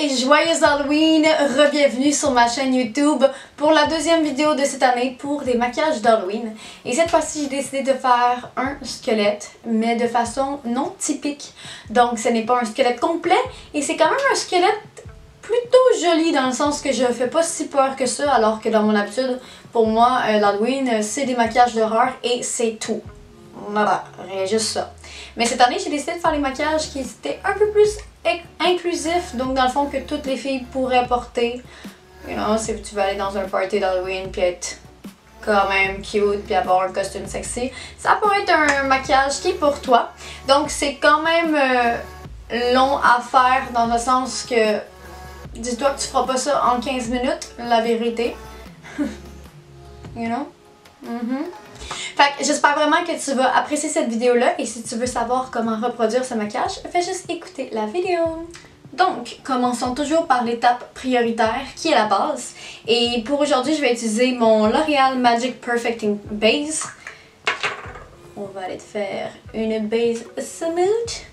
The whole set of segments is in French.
et joyeux Halloween! Re-bienvenue sur ma chaîne YouTube pour la deuxième vidéo de cette année pour des maquillages d'Halloween. Et cette fois-ci, j'ai décidé de faire un squelette, mais de façon non typique. Donc ce n'est pas un squelette complet et c'est quand même un squelette plutôt joli dans le sens que je fais pas si peur que ça, alors que dans mon habitude, pour moi, l'Halloween, c'est des maquillages d'horreur et c'est tout. Voilà, rien juste ça. Mais cette année, j'ai décidé de faire les maquillages qui étaient un peu plus inclusifs, donc dans le fond que toutes les filles pourraient porter. You know, si tu veux aller dans un party d'Halloween puis être quand même cute puis avoir un costume sexy, ça pourrait être un maquillage qui est pour toi. Donc c'est quand même long à faire dans le sens que dis-toi que tu feras pas ça en 15 minutes, la vérité. You know? Fait que j'espère vraiment que tu vas apprécier cette vidéo-là et si tu veux savoir comment reproduire ce maquillage, fais juste écouter la vidéo. Donc, commençons toujours par l'étape prioritaire qui est la base. Et pour aujourd'hui, je vais utiliser mon L'Oréal Magic Perfecting Base. On va aller te faire une base smooth.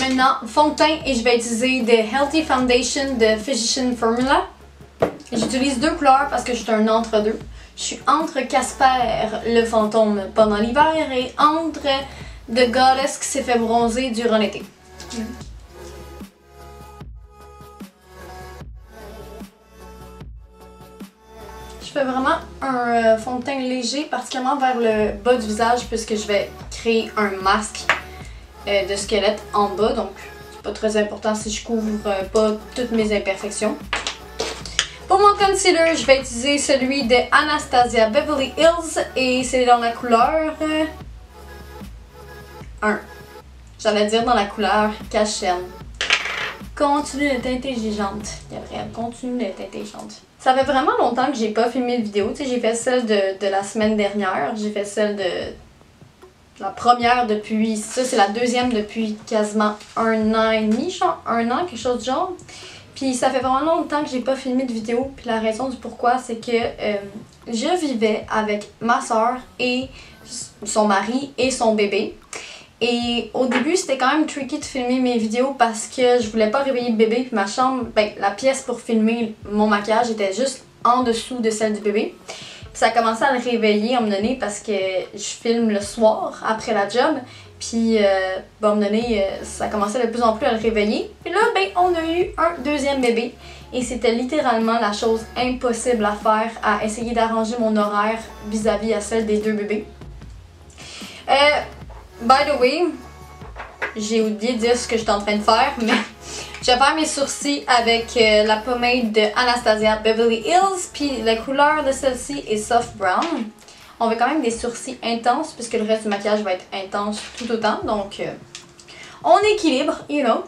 Maintenant, fond de teint et je vais utiliser The Healthy Foundation de Physician Formula. J'utilise deux couleurs parce que je suis un entre-deux. Je suis entre Casper le fantôme pendant l'hiver et entre The Goddess qui s'est fait bronzer durant l'été. Je fais vraiment un fond de teint léger, particulièrement vers le bas du visage puisque je vais créer un masque de squelette en bas, donc c'est pas très important si je couvre pas toutes mes imperfections. Pour mon concealer, je vais utiliser celui de Anastasia Beverly Hills et c'est dans la couleur 1. J'allais dire dans la couleur Cachem. Continue d'être intelligente, Gabrielle, continue d'être intelligente. Ça fait vraiment longtemps que j'ai pas filmé de vidéo, tu sais, j'ai fait celle de la semaine dernière, j'ai fait celle de la première depuis, ça c'est la deuxième depuis quasiment un an et demi, genre un an, quelque chose du genre. Puis ça fait vraiment longtemps que j'ai pas filmé de vidéo, puis la raison du pourquoi c'est que je vivais avec ma soeur et son mari et son bébé. Et au début c'était quand même tricky de filmer mes vidéos parce que je voulais pas réveiller le bébé, puis ma chambre, ben la pièce pour filmer mon maquillage était juste en dessous de celle du bébé. Ça a commencé à le réveiller à un moment donné parce que je filme le soir après la job. Puis à un moment donné, ça commençait de plus en plus à le réveiller. Puis là, ben, on a eu un deuxième bébé. Et c'était littéralement la chose impossible à faire, à essayer d'arranger mon horaire vis-à-vis à celle des deux bébés. By the way, j'ai oublié de dire ce que j'étais en train de faire, mais je vais faire mes sourcils avec la pommade de Anastasia Beverly Hills, puis la couleur de celle-ci est Soft Brown. On veut quand même des sourcils intenses, puisque le reste du maquillage va être intense tout autant, donc on équilibre, you know.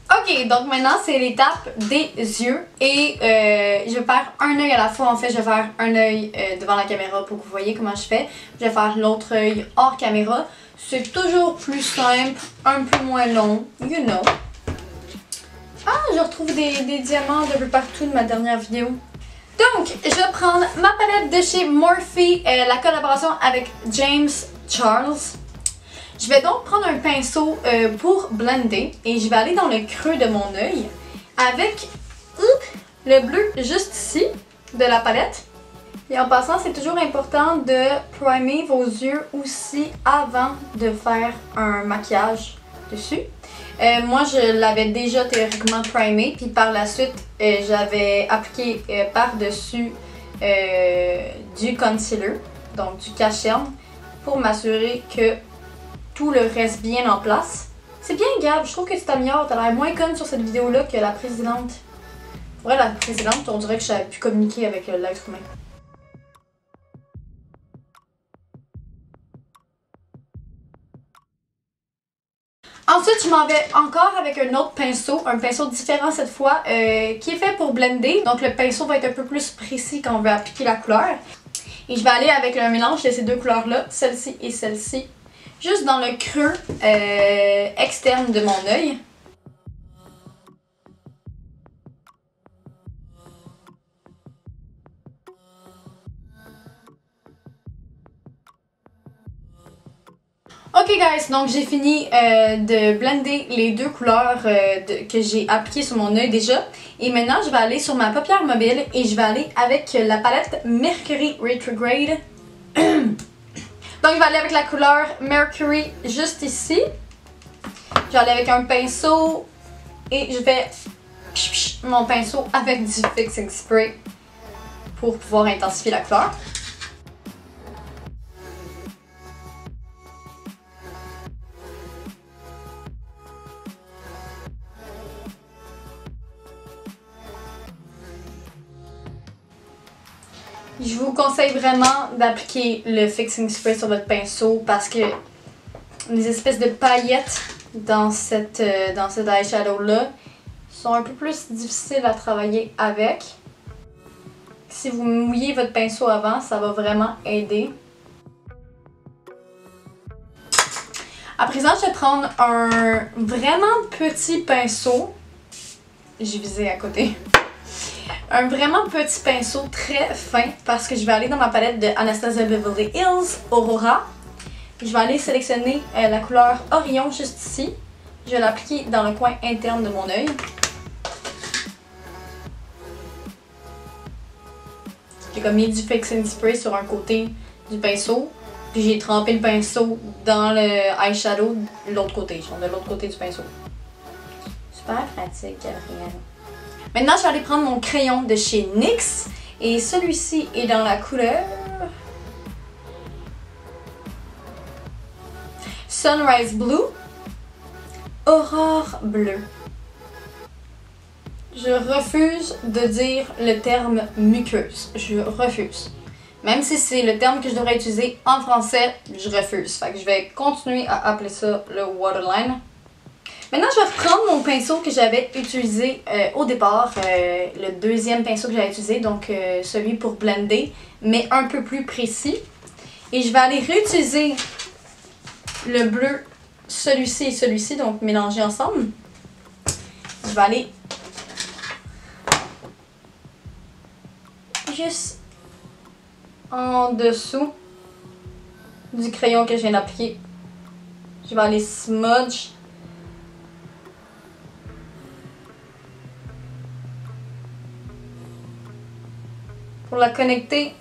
Ok, donc maintenant c'est l'étape des yeux et je vais faire un œil à la fois. En fait, je vais faire un œil devant la caméra pour que vous voyez comment je fais. Je vais faire l'autre œil hors caméra. C'est toujours plus simple, un peu moins long, you know. Ah, je retrouve des diamants de peu partout de ma dernière vidéo. Donc, je vais prendre ma palette de chez Morphe, la collaboration avec James Charles. Je vais donc prendre un pinceau pour blender et je vais aller dans le creux de mon œil avec le bleu juste ici de la palette. Et en passant, c'est toujours important de primer vos yeux aussi avant de faire un maquillage dessus. Moi, je l'avais déjà théoriquement primé, puis par la suite, j'avais appliqué par-dessus du concealer, donc du Cachem, pour m'assurer que tout le reste bien en place. C'est bien, Gab, je trouve que tu t'améliores, t'as l'air moins conne sur cette vidéo-là que la précédente. Pour vrai, la précédente, on dirait que j'avais pu communiquer avec l'être humain. Ensuite, je m'en vais encore avec un autre pinceau, un pinceau différent cette fois, qui est fait pour blender. Donc le pinceau va être un peu plus précis quand on veut appliquer la couleur. Et je vais aller avec un mélange de ces deux couleurs-là, celle-ci et celle-ci, juste dans le creux externe de mon œil. Ok guys, donc j'ai fini de blender les deux couleurs que j'ai appliquées sur mon œil déjà. Et maintenant je vais aller sur ma paupière mobile et je vais aller avec la palette Mercury Retrograde. Donc je vais aller avec la couleur Mercury juste ici. Je vais aller avec un pinceau et je vais mon pinceau avec du fixing spray pour pouvoir intensifier la couleur. Je vous conseille vraiment d'appliquer le fixing spray sur votre pinceau parce que les espèces de paillettes dans cet eyeshadow là sont un peu plus difficiles à travailler avec. Si vous mouillez votre pinceau avant, ça va vraiment aider. À présent, je vais prendre un vraiment petit pinceau. J'ai visé à côté. Un vraiment petit pinceau très fin parce que je vais aller dans ma palette de Anastasia Beverly Hills Aurora. Je vais aller sélectionner la couleur Orion juste ici. Je vais l'appliquer dans le coin interne de mon œil. J'ai comme mis du fixing spray sur un côté du pinceau. Puis j'ai trempé le pinceau dans le eyeshadow de l'autre côté, genre de l'autre côté du pinceau. Super pratique, Gabrielle. Maintenant, je vais aller prendre mon crayon de chez NYX. Et celui-ci est dans la couleur Sunrise Blue, Aurore Bleu. Je refuse de dire le terme muqueuse. Je refuse. Même si c'est le terme que je devrais utiliser en français, je refuse. Fait que je vais continuer à appeler ça le waterline. Maintenant, je vais reprendre mon pinceau que j'avais utilisé au départ, le deuxième pinceau que j'avais utilisé, donc celui pour blender, mais un peu plus précis. Et je vais aller réutiliser le bleu, celui-ci et celui-ci, donc mélanger ensemble. Je vais aller juste en dessous du crayon que je viens d'appliquer. Je vais aller smudge. Pour la connecter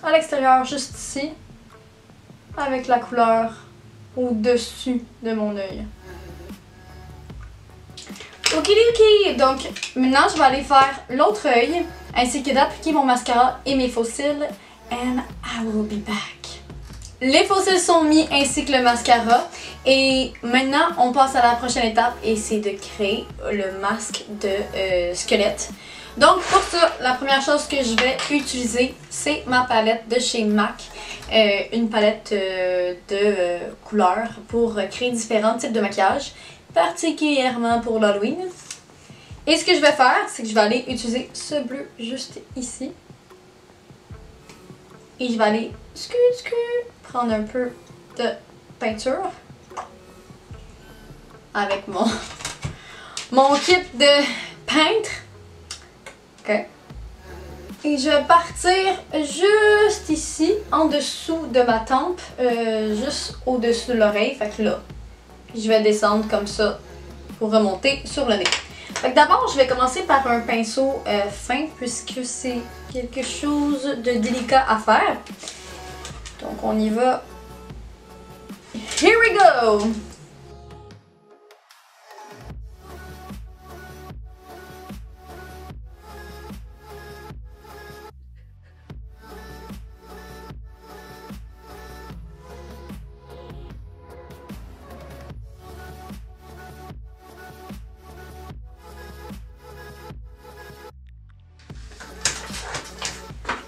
à l'extérieur, juste ici, avec la couleur au-dessus de mon œil. Okidoki! Donc, maintenant, je vais aller faire l'autre œil, ainsi que d'appliquer mon mascara et mes faux cils. And I will be back. Les faux cils sont mis, ainsi que le mascara. Et maintenant, on passe à la prochaine étape, et c'est de créer le masque de squelette. Donc pour ça, la première chose que je vais utiliser, c'est ma palette de chez MAC. Une palette de couleurs pour créer différents types de maquillage, particulièrement pour l'Halloween. Et ce que je vais faire, c'est que je vais aller utiliser ce bleu juste ici. Et je vais aller prendre un peu de peinture avec mon kit de peintre. Ok. Et je vais partir juste ici, en dessous de ma tempe, juste au-dessus de l'oreille. Fait que là, je vais descendre comme ça pour remonter sur le nez. Fait que d'abord, je vais commencer par un pinceau fin, puisque c'est quelque chose de délicat à faire. Donc on y va. Here we go!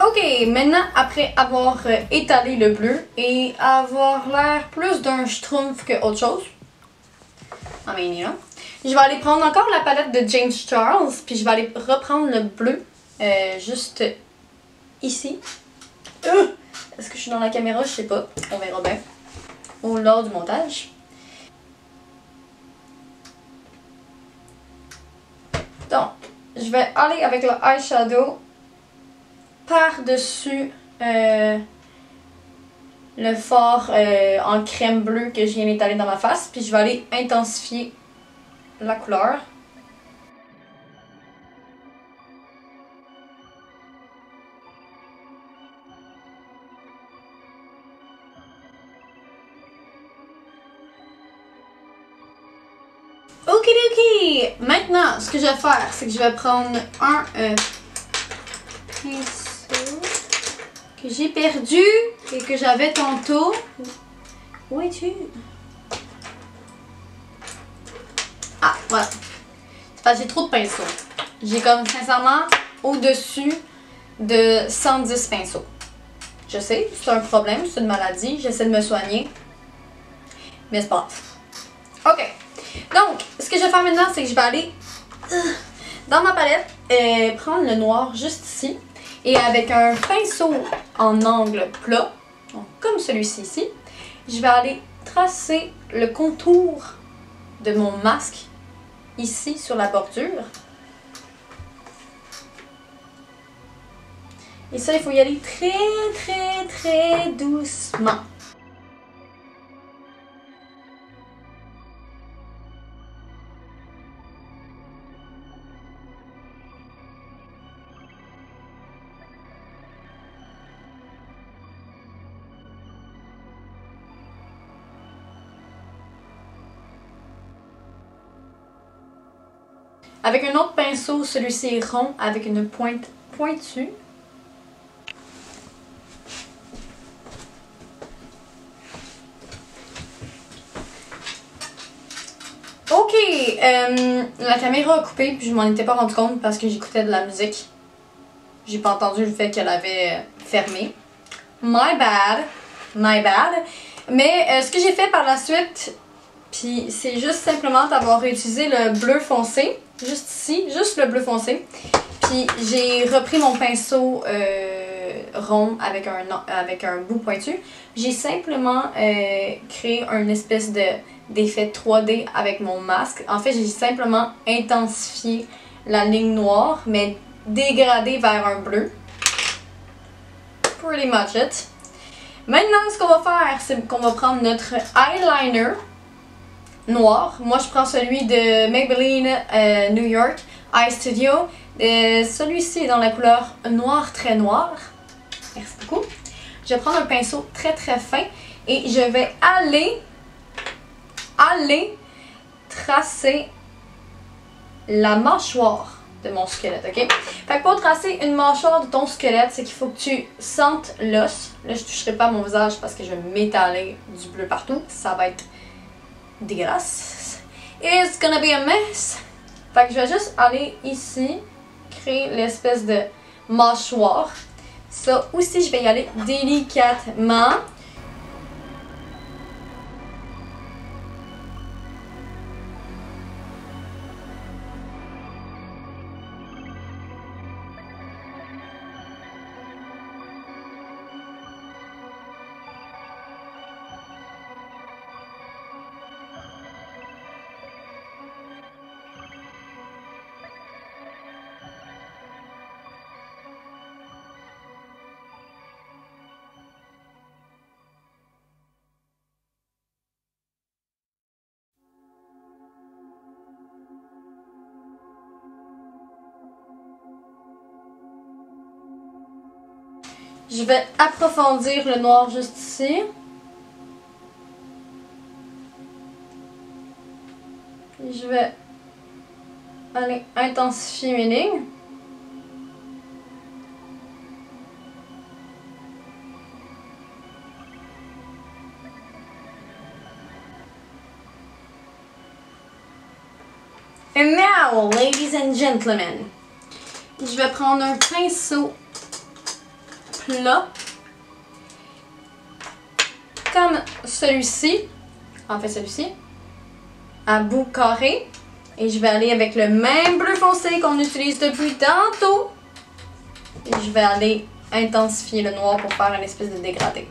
Ok, maintenant, après avoir étalé le bleu et avoir l'air plus d'un schtroumpf que autre chose, je vais aller prendre encore la palette de James Charles, puis je vais aller reprendre le bleu juste ici. Est-ce que je suis dans la caméra? Je sais pas, on verra bien lors du montage. Donc, je vais aller avec le eyeshadow par-dessus le fard en crème bleue que je viens d'étaler dans ma face. Puis je vais aller intensifier la couleur. Ok. Maintenant, ce que je vais faire, c'est que je vais prendre un pinceau que j'ai perdu et que j'avais tantôt. Où es-tu? Ah, voilà. C'est parce que j'ai trop de pinceaux. J'ai comme sincèrement au-dessus de 110 pinceaux. Je sais, c'est un problème, c'est une maladie. J'essaie de me soigner. Mais c'est pas grave. Ok. Donc, ce que je vais faire maintenant, c'est que je vais aller dans ma palette et prendre le noir juste ici. Et avec un pinceau en angle plat, donc comme celui-ci ici, je vais aller tracer le contour de mon masque ici sur la bordure. Et ça, il faut y aller très doucement. Avec un autre pinceau, celui-ci est rond avec une pointe pointue. Ok, la caméra a coupé puis je m'en étais pas rendu compte parce que j'écoutais de la musique. J'ai pas entendu le fait qu'elle avait fermé. My bad. Mais ce que j'ai fait par la suite, puis c'est juste simplement d'avoir réutilisé le bleu foncé. Juste ici, juste le bleu foncé. Puis j'ai repris mon pinceau rond avec un bout pointu. J'ai simplement créé une espèce d'effet 3D avec mon masque. En fait, j'ai simplement intensifié la ligne noire, mais dégradé vers un bleu. Pretty much it. Maintenant, ce qu'on va faire, c'est qu'on va prendre notre eyeliner noir. Moi, je prends celui de Maybelline New York Eye Studio. Celui-ci est dans la couleur noir très noir. Merci beaucoup. Je vais prendre un pinceau très fin et je vais aller tracer la mâchoire de mon squelette, ok? Fait que pour tracer une mâchoire de ton squelette, c'est qu'il faut que tu sentes l'os. Là, je toucherai pas mon visage parce que je vais m'étaler du bleu partout. Ça va être dégueulasse. It's gonna be a mess. Fait que je vais juste aller ici, créer l'espèce de mâchoire. Ça aussi, je vais y aller délicatement. Je vais approfondir le noir juste ici. Puis je vais aller intensifier mes lignes. And now, ladies and gentlemen, je vais prendre un pinceau plat comme celui-ci, en fait celui-ci, à bout carré, et je vais aller avec le même bleu foncé qu'on utilise depuis tantôt et je vais aller intensifier le noir pour faire une espèce de dégradé.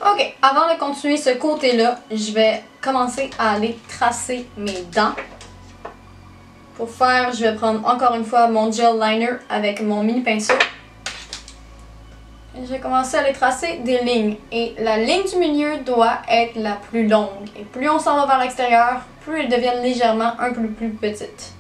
Ok, avant de continuer ce côté-là, je vais commencer à aller tracer mes dents. Pour faire, je vais prendre encore une fois mon gel liner avec mon mini pinceau. Je vais commencer à aller tracer des lignes. Et la ligne du milieu doit être la plus longue. Et plus on s'en va vers l'extérieur, plus elles deviennent légèrement un peu plus petites.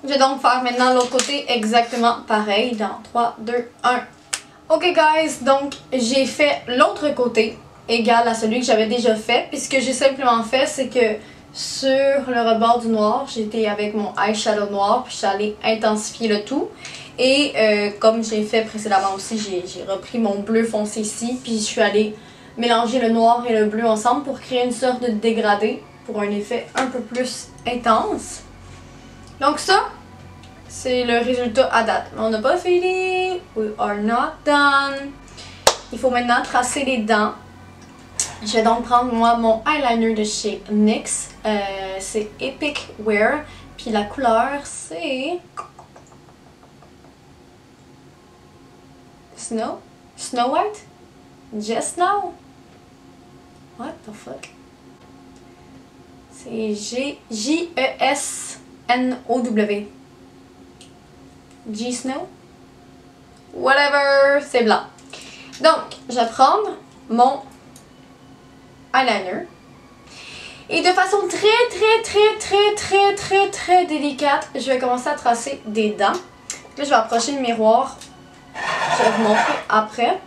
Je vais donc faire maintenant l'autre côté exactement pareil dans 3, 2, 1. Ok guys, donc j'ai fait l'autre côté égal à celui que j'avais déjà fait. Puis ce que j'ai simplement fait, c'est que sur le rebord du noir, j'étais avec mon eyeshadow noir, puis j'allais intensifier le tout. Et comme j'ai fait précédemment aussi, j'ai repris mon bleu foncé ici, puis je suis allée mélanger le noir et le bleu ensemble pour créer une sorte de dégradé pour un effet un peu plus intense. Donc ça, c'est le résultat à date. Mais on n'a pas fini. We are not done. Il faut maintenant tracer les dents. Je vais donc prendre moi mon eyeliner de chez NYX. C'est Epic Wear. Puis la couleur c'est Snow? Snow White? Just Now? What the fuck? C'est J-E-S-N-O-W. G-Snow? Whatever, c'est blanc. Donc, je vais prendre mon eyeliner. Et de façon très délicate, je vais commencer à tracer des dents. Là, je vais approcher le miroir. Je vais vous montrer après.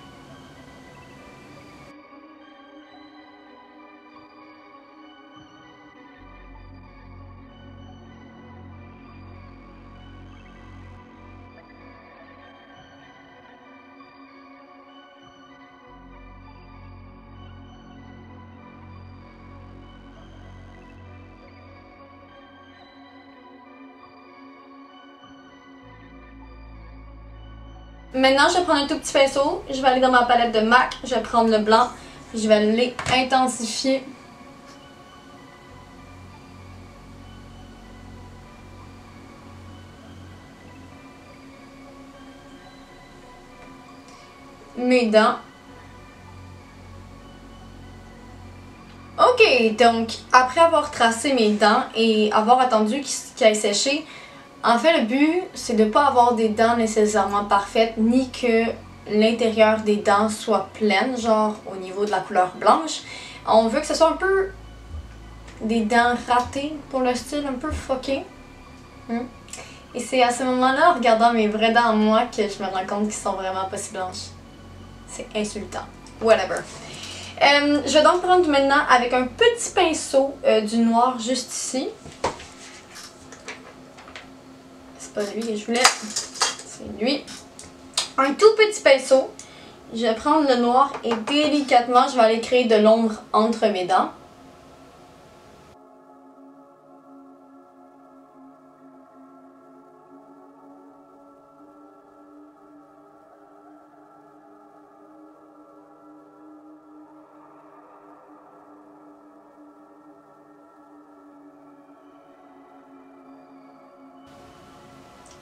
Maintenant, je vais prendre un tout petit pinceau. Je vais aller dans ma palette de MAC. Je vais prendre le blanc. Je vais aller intensifier. Mes dents. Ok, donc après avoir tracé mes dents et avoir attendu qu'il aille sécher, en fait, le but, c'est de ne pas avoir des dents nécessairement parfaites, ni que l'intérieur des dents soit pleine, genre au niveau de la couleur blanche. On veut que ce soit un peu des dents ratées pour le style, un peu fucké. Et c'est à ce moment-là, en regardant mes vraies dents à moi, que je me rends compte qu'ils sont vraiment pas si blanches. C'est insultant. Whatever. Je vais donc prendre maintenant avec un petit pinceau du noir juste ici. Pas lui que je voulais, c'est lui. Un tout petit pinceau. Je vais prendre le noir et délicatement, je vais aller créer de l'ombre entre mes dents.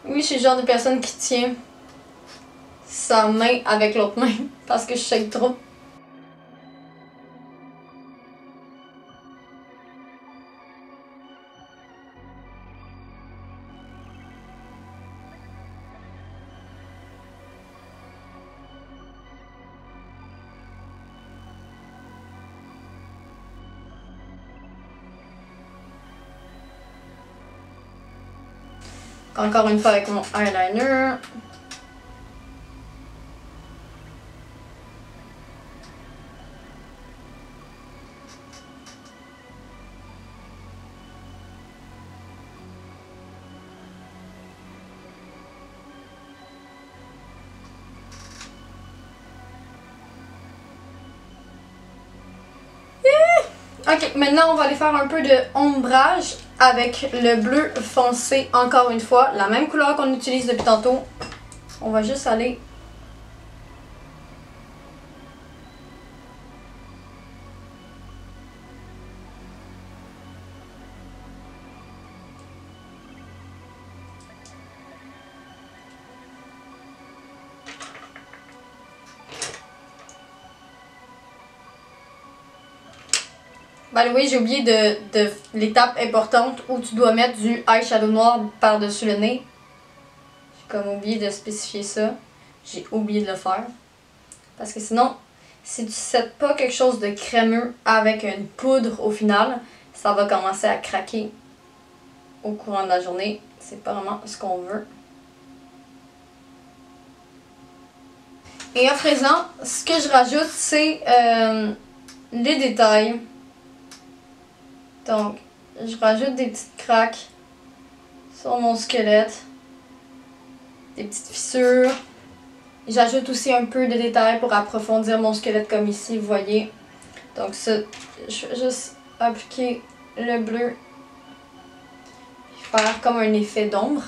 Oui, je suis le genre de personne qui tient sa main avec l'autre main parce que je shake trop. Encore une fois avec mon eyeliner. Ok, maintenant on va aller faire un peu de ombrage avec le bleu foncé encore une fois. La même couleur qu'on utilise depuis tantôt. On va juste aller... By the way, j'ai oublié de l'étape importante où tu dois mettre du eyeshadow noir par-dessus le nez. J'ai comme oublié de spécifier ça. J'ai oublié de le faire. Parce que sinon, si tu ne sets pas quelque chose de crémeux avec une poudre au final, ça va commencer à craquer au courant de la journée. C'est pas vraiment ce qu'on veut. Et à présent, ce que je rajoute, c'est les détails. Donc, je rajoute des petites craques sur mon squelette, des petites fissures. J'ajoute aussi un peu de détails pour approfondir mon squelette comme ici, vous voyez. Donc ça, je vais juste appliquer le bleu, faire comme un effet d'ombre.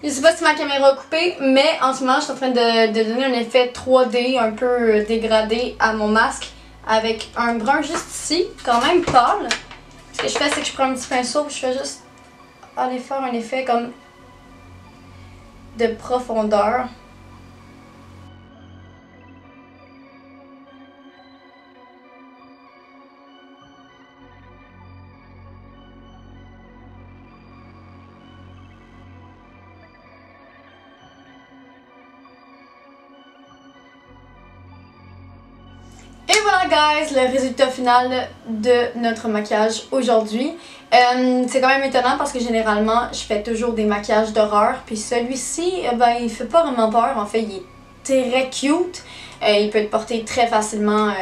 Je sais pas si ma caméra a coupé, mais en ce moment je suis en train de donner un effet 3D un peu dégradé à mon masque avec un brun juste ici, quand même pâle. Ce que je fais, c'est que je prends un petit pinceau et je fais juste aller faire un effet comme de profondeur. Et voilà guys, le résultat final de notre maquillage aujourd'hui. C'est quand même étonnant parce que généralement je fais toujours des maquillages d'horreur, puis celui-ci, ben il fait pas vraiment peur, en fait il est très cute. Il peut être porté très facilement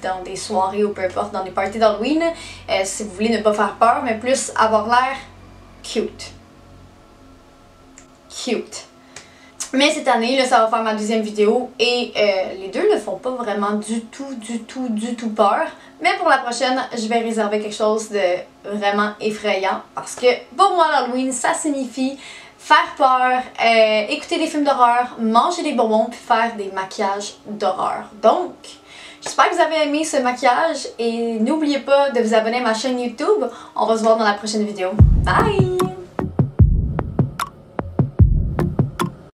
dans des soirées ou peu importe, dans des parties d'Halloween, si vous voulez ne pas faire peur, mais plus avoir l'air cute. Cute. Mais cette année, là, ça va faire ma deuxième vidéo et les deux ne font pas vraiment du tout peur. Mais pour la prochaine, je vais réserver quelque chose de vraiment effrayant parce que pour moi, l'Halloween, ça signifie faire peur, écouter des films d'horreur, manger des bonbons puis faire des maquillages d'horreur. Donc, j'espère que vous avez aimé ce maquillage et n'oubliez pas de vous abonner à ma chaîne YouTube. On va se voir dans la prochaine vidéo. Bye!